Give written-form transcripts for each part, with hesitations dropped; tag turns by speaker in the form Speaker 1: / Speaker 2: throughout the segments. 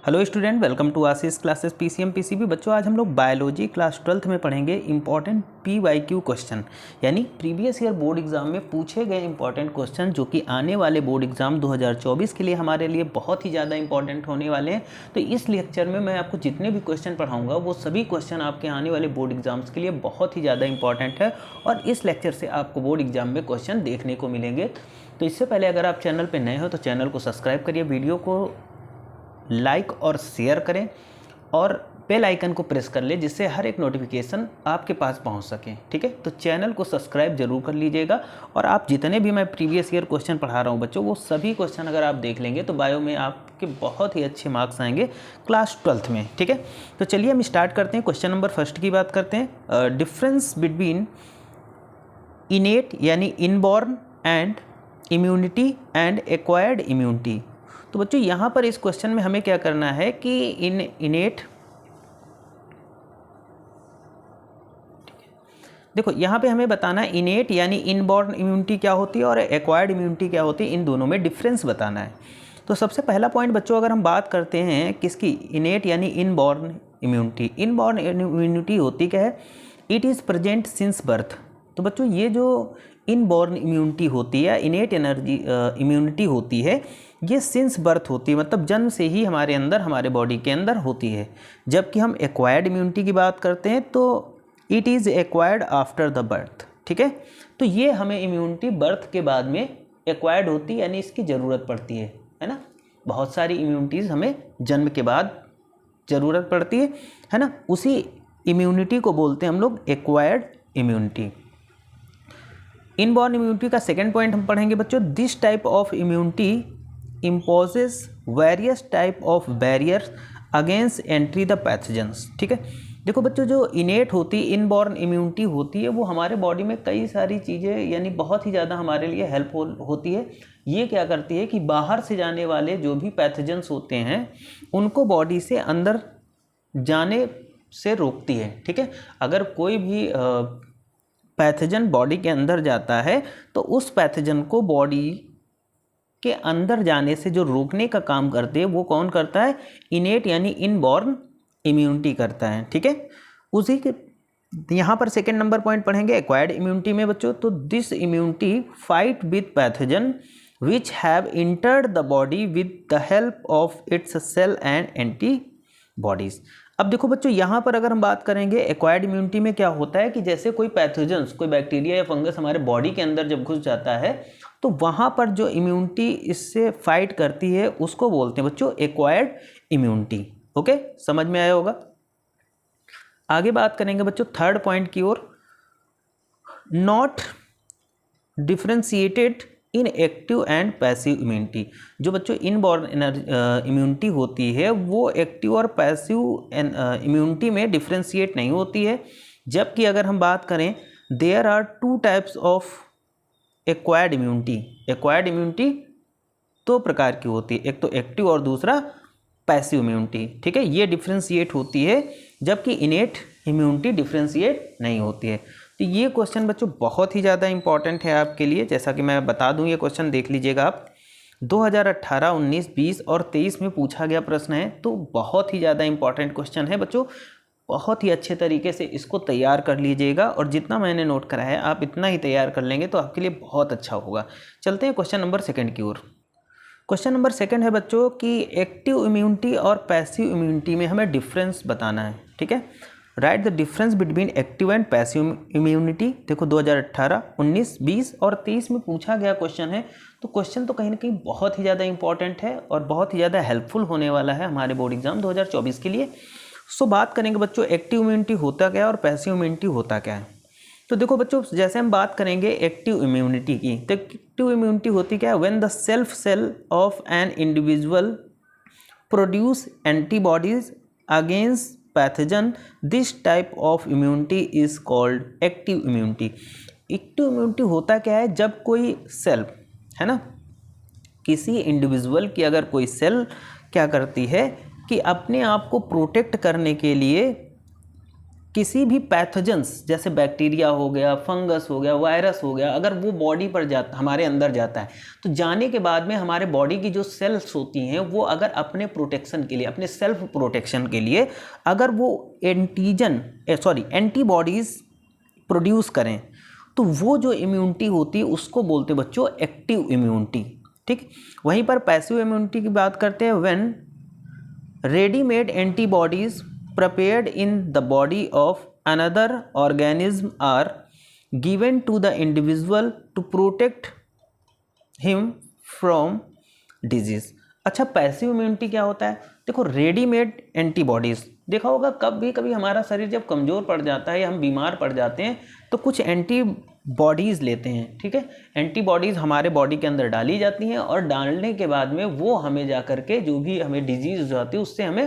Speaker 1: Hello student, welcome to Ashish classes PCM PCB. बच्चों, आज हम लोग बायोलॉजी क्लास 12th में पढ़ेंगे इंपॉर्टेंट पीवाईक्यू क्वेश्चन, यानी प्रीवियस ईयर बोर्ड एग्जाम में पूछे गए इंपॉर्टेंट क्वेश्चन जो कि आने वाले बोर्ड एग्जाम 2024 के लिए हमारे लिए बहुत ही ज़्यादा इंपॉर्टेंट होने वाले हैं। तो इस लेक्चर में मैं आपको जितने भी क्वेश्चन पढ़ाऊँगा वो सभी क्वेश्चन आपके आने वाले बोर्ड एग्जाम्स के लिए बहुत ही ज़्यादा इंपॉर्टेंट है और इस लेक्चर से आपको बोर्ड एग्जाम में क्वेश्चन देखने को मिलेंगे। तो इससे पहले अगर आप चैनल पर नए हो तो चैनल को सब्सक्राइब करिए, वीडियो को लाइक और शेयर करें और बेल आइकन को प्रेस कर ले जिससे हर एक नोटिफिकेशन आपके पास पहुंच सके। ठीक है, तो चैनल को सब्सक्राइब जरूर कर लीजिएगा। और आप जितने भी मैं प्रीवियस ईयर क्वेश्चन पढ़ा रहा हूं बच्चों, वो सभी क्वेश्चन अगर आप देख लेंगे तो बायो में आपके बहुत ही अच्छे मार्क्स आएंगे क्लास 12th में। ठीक है, तो चलिए हम स्टार्ट करते हैं। क्वेश्चन नंबर फर्स्ट की बात करते हैं। डिफरेंस बिटवीन इनेट यानी inborn and immunity and acquired immunity. तो बच्चों यहाँ पर इस क्वेश्चन में हमें क्या करना है कि इनेट, देखो यहाँ पे हमें बताना है इनेट यानी इनबॉर्न इम्यूनिटी क्या होती है और एक्वायर्ड इम्यूनिटी क्या होती है, इन दोनों में डिफरेंस बताना है। तो सबसे पहला पॉइंट बच्चों, अगर हम बात करते हैं किसकी, इनेट यानी इनबॉर्न इम्यूनिटी। इनबॉर्न इम्यूनिटी होती क्या है, it is present since birth. तो बच्चों ये जो इनबॉर्न इम्यूनिटी होती है, इनेट एनर्जी इम्यूनिटी होती है, ये सिंस बर्थ होती है, मतलब जन्म से ही हमारे अंदर, हमारे बॉडी के अंदर होती है। जबकि हम एक्वायर्ड इम्यूनिटी की बात करते हैं तो it is acquired after the birth. ठीक है, तो ये हमें इम्यूनिटी बर्थ के बाद में एक्वायर्ड होती है, यानी इसकी ज़रूरत पड़ती है ना। बहुत सारी इम्यूनिटीज़ हमें जन्म के बाद ज़रूरत पड़ती है ना। उसी इम्यूनिटी को बोलते हैं हम लोग एक्वायर्ड इम्यूनिटी। इनबॉर्न इम्यूनिटी का सेकेंड पॉइंट हम पढ़ेंगे बच्चों, this type of immunity imposes various type of barriers against entry the pathogens। ठीक है, देखो बच्चों, जो इनेट होती है, इनबॉर्न इम्यूनिटी होती है, वो हमारे बॉडी में कई सारी चीज़ें यानी बहुत ही ज़्यादा हमारे लिए हेल्पफुल होती है। ये क्या करती है कि बाहर से जाने वाले जो भी पैथोजेंस होते हैं उनको बॉडी से अंदर जाने से रोकती है। ठीक है, अगर कोई भी पैथोजन बॉडी के अंदर जाता है तो उस पैथोजन को बॉडी के अंदर जाने से जो रोकने का काम करते हैं वो कौन करता है, इनेट यानी इनबॉर्न इम्यूनिटी करता है। ठीक है, उसी के यहाँ पर सेकेंड नंबर पॉइंट पढ़ेंगे एक्वायर्ड इम्यूनिटी में बच्चों। तो this immunity fight with pathogen which have entered the body with the help of its cell and antibodies. अब देखो बच्चों, यहाँ पर अगर हम बात करेंगे एक्वायर्ड इम्यूनिटी में क्या होता है कि जैसे कोई पैथोजेंस, कोई बैक्टीरिया या फंगस हमारे बॉडी के अंदर जब घुस जाता है तो वहाँ पर जो इम्यूनिटी इससे फाइट करती है उसको बोलते हैं बच्चों एक्वायर्ड इम्यूनिटी। ओके, समझ में आया होगा। आगे बात करेंगे बच्चों थर्ड पॉइंट की ओर, not differentiated in active and passive immunity. जो बच्चों इनबॉर्न इम्यूनिटी होती है वो एक्टिव और पैसिव इम्यूनिटी में डिफ्रेंशिएट नहीं होती है। जबकि अगर हम बात करें, there are two types of acquired immunity. Acquired immunity दो प्रकार की होती है, एक तो एक्टिव और दूसरा पैसिव इम्यूनिटी। ठीक है, ये डिफ्रेंशिएट होती है, जबकि इनेट इम्यूनिटी डिफ्रेंशिएट नहीं होती है। तो ये क्वेश्चन बच्चों बहुत ही ज़्यादा इंपॉर्टेंट है आपके लिए। जैसा कि मैं बता दूं, ये क्वेश्चन देख लीजिएगा आप, 2018, 19, 20 और 23 में पूछा गया प्रश्न है। तो बहुत ही ज़्यादा इंपॉर्टेंट क्वेश्चन है बच्चों, बहुत ही अच्छे तरीके से इसको तैयार कर लीजिएगा और जितना मैंने नोट करा है आप इतना ही तैयार कर लेंगे तो आपके लिए बहुत अच्छा होगा। चलते हैं क्वेश्चन नंबर सेकंड की ओर। क्वेश्चन नंबर सेकंड है बच्चों कि एक्टिव इम्यूनिटी और पैसिव इम्यूनिटी में हमें डिफरेंस बताना है। ठीक है, right the difference between active and passive immunity. देखो 2018, 19, 20 और 23 में पूछा गया क्वेश्चन है। तो क्वेश्चन तो कहीं ना कहीं बहुत ही ज़्यादा इंपॉर्टेंट है और बहुत ही ज़्यादा हेल्पफुल होने वाला है हमारे बोर्ड एग्जाम 2024 के लिए। सो बात करेंगे बच्चों एक्टिव इम्यूनिटी होता क्या है और पैसिव इम्यूनिटी होता क्या है। तो देखो बच्चों, जैसे हम बात करेंगे एक्टिव इम्यूनिटी की, तो एक्टिव इम्यूनिटी होती क्या है, when the self cell of an individual produce antibodies against pathogen, this type of immunity is called active immunity. Active immunity होता क्या है, जब कोई सेल है ना, किसी इंडिविजुअल की अगर कोई सेल क्या करती है कि अपने आप को प्रोटेक्ट करने के लिए किसी भी पैथोजेंस जैसे बैक्टीरिया हो गया, फंगस हो गया, वायरस हो गया, अगर वो बॉडी पर जाता, हमारे अंदर जाता है, तो जाने के बाद में हमारे बॉडी की जो सेल्स होती हैं वो अगर अपने प्रोटेक्शन के लिए, अपने सेल्फ प्रोटेक्शन के लिए अगर वो एंटीबॉडीज़ प्रोड्यूस करें, तो वो जो इम्यूनिटी होती है उसको बोलते हैं बच्चों एक्टिव इम्यूनिटी। ठीक, वहीं पर पैसिव इम्यूनिटी की बात करते हैं, when readymade antibodies prepared in the body of another organism are given to the individual to protect him from disease। अच्छा, पैसिव इम्यूनिटी क्या होता है? देखो, रेडीमेड एंटीबॉडीज़ देखा होगा, कभी कभी हमारा शरीर जब कमज़ोर पड़ जाता है या हम बीमार पड़ जाते हैं तो कुछ एंटीबॉडीज़ लेते हैं। ठीक है, एंटीबॉडीज़ हमारे बॉडी के अंदर डाली जाती हैं और डालने के बाद में वो हमें जा कर के जो भी हमें डिजीज़ होती है उससे हमें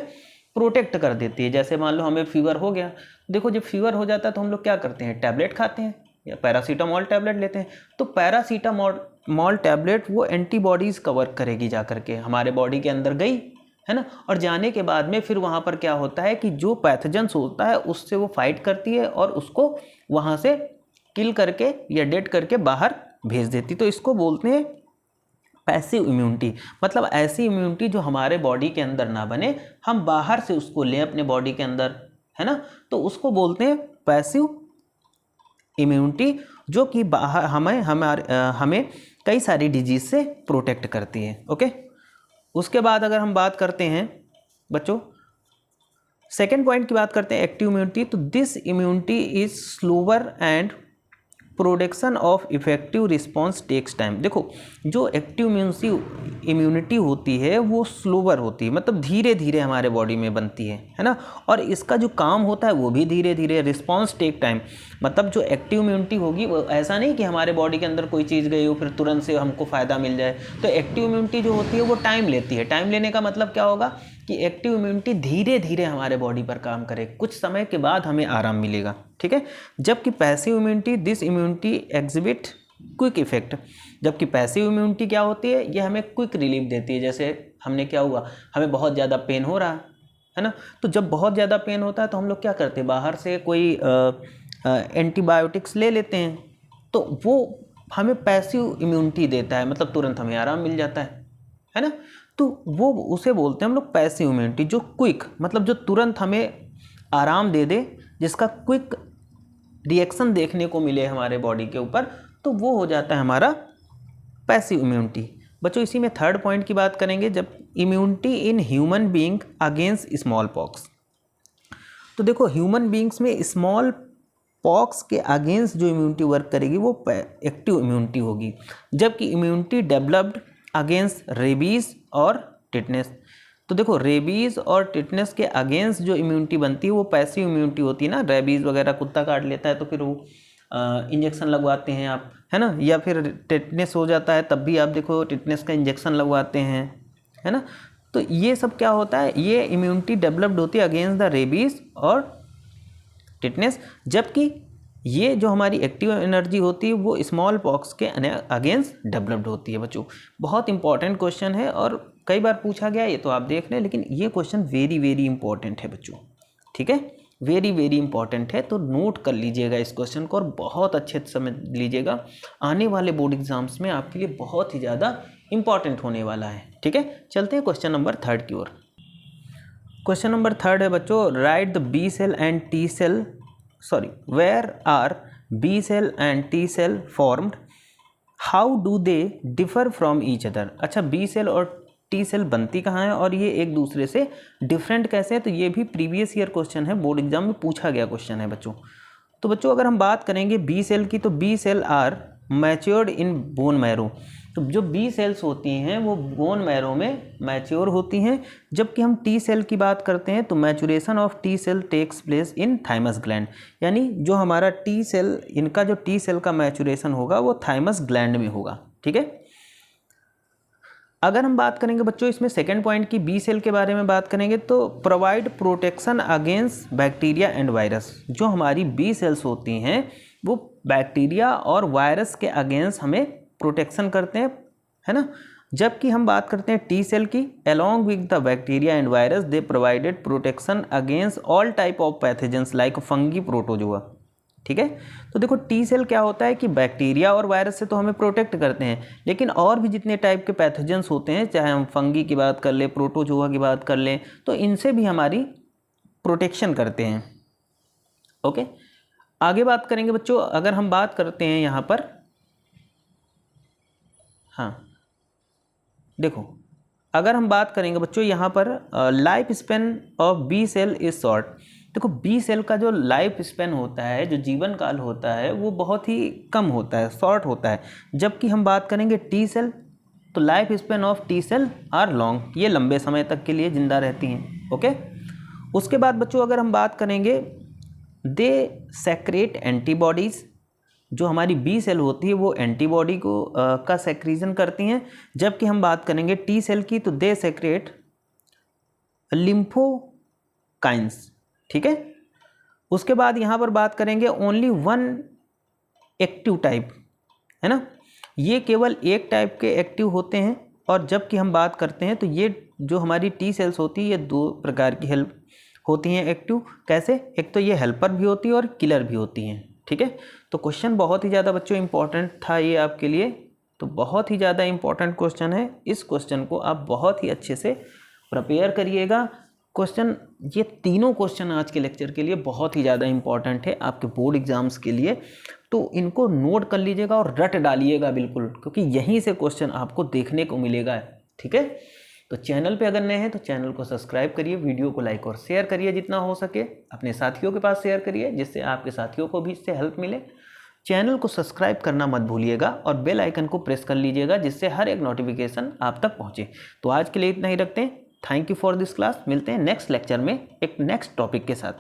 Speaker 1: प्रोटेक्ट कर देती है। जैसे मान लो हमें फीवर हो गया, देखो जब फीवर हो जाता है तो हम लोग क्या करते हैं, टैबलेट खाते हैं या पैरासीटामॉल टैबलेट लेते हैं। तो पैरासीटामॉल टैबलेट वो एंटीबॉडीज़ का वर्क करेगी, जा करके हमारे बॉडी के अंदर गई, है ना, और जाने के बाद में फिर वहाँ पर क्या होता है कि जो पैथोजेंस होता है उससे वो फाइट करती है और उसको वहाँ से किल करके या डेड करके बाहर भेज देती। तो इसको बोलते हैं पैसिव इम्यूनिटी, मतलब ऐसी इम्यूनिटी जो हमारे बॉडी के अंदर ना बने, हम बाहर से उसको लें अपने बॉडी के अंदर, है ना, तो उसको बोलते हैं पैसिव इम्यूनिटी, जो कि बाहर हमें कई सारी डिजीज से प्रोटेक्ट करती है। ओके, उसके बाद अगर हम बात करते हैं बच्चों सेकेंड पॉइंट की बात करते हैं एक्टिव इम्यूनिटी, तो this immunity is slower and production of effective response takes time. देखो, जो एक्टिव इम्यूनिटी होती है वो स्लोअर होती है, मतलब धीरे धीरे हमारे बॉडी में बनती है ना, और इसका जो काम होता है वो भी धीरे धीरे। रिस्पॉन्स टेक टाइम, मतलब जो एक्टिव इम्यूनिटी होगी वो ऐसा नहीं कि हमारे बॉडी के अंदर कोई चीज़ गई हो फिर तुरंत से हमको फ़ायदा मिल जाए। तो एक्टिव इम्यूनिटी जो होती है वो टाइम लेती है। टाइम लेने का मतलब क्या होगा कि एक्टिव इम्यूनिटी धीरे धीरे हमारे बॉडी पर काम करे, कुछ समय के बाद हमें आराम मिलेगा। ठीक है, जबकि passive immunity, this immunity exhibit quick effect, जबकि पैसिव इम्यूनिटी क्या होती है, ये हमें क्विक रिलीफ देती है। जैसे हमने क्या हुआ, हमें बहुत ज़्यादा पेन हो रहा है ना, तो जब बहुत ज़्यादा पेन होता है तो हम लोग क्या करते हैं, बाहर से कोई एंटीबायोटिक्स ले लेते हैं, तो वो हमें पैसिव इम्यूनिटी देता है, मतलब तुरंत हमें आराम मिल जाता है ना। तो वो उसे बोलते हैं हम लोग पैसिव इम्यूनिटी, जो क्विक, मतलब जो तुरंत हमें आराम दे दे, जिसका क्विक रिएक्शन देखने को मिले हमारे बॉडी के ऊपर, तो वो हो जाता है हमारा पैसिव इम्यूनिटी। बच्चों इसी में थर्ड पॉइंट की बात करेंगे, जब immunity in human being against small pox. तो देखो, ह्यूमन बीइंग्स में स्मॉल पॉक्स के अगेंस्ट जो इम्यूनिटी वर्क करेगी वो एक्टिव इम्यूनिटी होगी, जबकि इम्यूनिटी डेवलप्ड अगेंस्ट रेबीज़ और टिटनेस। तो देखो, रेबीज़ और टिटनेस के अगेंस्ट जो इम्यूनिटी बनती है वो पैसिव इम्यूनिटी होती है ना। रेबीज़ वगैरह कुत्ता काट लेता है तो फिर वो इंजेक्शन लगवाते हैं आप, है ना, या फिर टिटनेस हो जाता है तब भी आप देखो टिटनेस का इंजेक्शन लगवाते हैं, है ना। तो ये सब क्या होता है, ये इम्यूनिटी डेवलप्ड होती है अगेंस्ट द रेबीज़ और टिटनेस, जबकि ये जो हमारी एक्टिव एनर्जी होती है वो स्मॉल पॉक्स के अगेंस्ट डेवलप्ड होती है। बच्चों बहुत इंपॉर्टेंट क्वेश्चन है और कई बार पूछा गया, ये तो आप देख लें, लेकिन ये क्वेश्चन वेरी वेरी इंपॉर्टेंट है बच्चों। ठीक है, वेरी वेरी इंपॉर्टेंट है, तो नोट कर लीजिएगा इस क्वेश्चन को और बहुत अच्छे से समझ लीजिएगा। आने वाले बोर्ड एग्जाम्स में आपके लिए बहुत ही ज़्यादा इंपॉर्टेंट होने वाला है। ठीक है, चलते हैं क्वेश्चन नंबर थर्ड की ओर। क्वेश्चन नंबर थर्ड है बच्चों, right the B cell and T cell where are B cell and T cell formed, how do they differ from each other। अच्छा, B सेल और T सेल बनती कहाँ है और ये एक दूसरे से डिफरेंट कैसे है, तो ये भी प्रीवियस ईयर क्वेश्चन है, बोर्ड एग्जाम में पूछा गया क्वेश्चन है बच्चों। तो बच्चों अगर हम बात करेंगे बी सेल की, तो B cell are matured in bone marrow. तो जो बी सेल्स होती हैं वो बोन मैरो में मैच्योर होती हैं, जबकि हम टी सेल की बात करते हैं तो maturation of T sale tax place in thymus gland, यानी जो हमारा टी सेल, इनका जो टी सेल का मैचुरेशन होगा वो थाइमस ग्लैंड में होगा। ठीक है, अगर हम बात करेंगे बच्चों इसमें सेकेंड पॉइंट की बी सेल के बारे में बात करेंगे, तो provide protection against bacteria and virus. जो हमारी बी सेल्स होती हैं वो बैक्टीरिया और वायरस के अगेंस्ट हमें प्रोटेक्शन करते हैं, है ना। जबकि हम बात करते हैं टी सेल की, along with the bacteria and virus they provided protection against all type of pathogens like fungi, protozoa। ठीक है, तो देखो टी सेल क्या होता है कि बैक्टीरिया और वायरस से तो हमें प्रोटेक्ट करते हैं, लेकिन और भी जितने टाइप के पैथोजेंस होते हैं, चाहे हम फंगी की बात कर लें, प्रोटोजोआ की बात कर लें, तो इनसे भी हमारी प्रोटेक्शन करते हैं। ओके, आगे बात करेंगे बच्चों। अगर हम बात करते हैं यहाँ पर, हाँ देखो, अगर हम बात करेंगे बच्चों यहाँ पर life span of B cell is short. देखो बी सेल का जो लाइफ स्पेन होता है, जो जीवन काल होता है, वो बहुत ही कम होता है, शॉर्ट होता है। जबकि हम बात करेंगे टी सेल, तो life span of T cell are long, ये लंबे समय तक के लिए जिंदा रहती हैं। ओके, उसके बाद बच्चों अगर हम बात करेंगे, दे सेक्रेट एंटीबॉडीज़। जो हमारी बी सेल होती है वो एंटीबॉडी को का सेक्रीजन करती हैं। जबकि हम बात करेंगे टी सेल की, तो दे सेक्रेट लिम्फोकाइंस। ठीक है, उसके बाद यहाँ पर बात करेंगे ओनली वन एक्टिव टाइप, है ना, ये केवल एक टाइप के एक्टिव होते हैं। और जबकि हम बात करते हैं तो ये जो हमारी टी सेल्स होती है, ये दो प्रकार की हेल्प होती हैं एक्टिव। कैसे? एक तो ये हेल्पर भी होती है और किलर भी होती हैं। ठीक है, तो क्वेश्चन बहुत ही ज़्यादा बच्चों इंपॉर्टेंट था ये आपके लिए, तो बहुत ही ज़्यादा इंपॉर्टेंट क्वेश्चन है। इस क्वेश्चन को आप बहुत ही अच्छे से प्रिपेयर करिएगा। क्वेश्चन, ये तीनों क्वेश्चन आज के लेक्चर के लिए बहुत ही ज़्यादा इंपॉर्टेंट है आपके बोर्ड एग्जाम्स के लिए, तो इनको नोट कर लीजिएगा और रट डालिएगा बिल्कुल, क्योंकि यहीं से क्वेश्चन आपको देखने को मिलेगा। ठीक है, तो चैनल पे अगर नए हैं तो चैनल को सब्सक्राइब करिए, वीडियो को लाइक और शेयर करिए जितना हो सके, अपने साथियों के पास शेयर करिए जिससे आपके साथियों को भी इससे हेल्प मिले। चैनल को सब्सक्राइब करना मत भूलिएगा और बेल आइकन को प्रेस कर लीजिएगा जिससे हर एक नोटिफिकेशन आप तक पहुंचे। तो आज के लिए इतना ही रखते हैं। Thank you for this class. मिलते हैं नेक्स्ट लेक्चर में एक नेक्स्ट टॉपिक के साथ।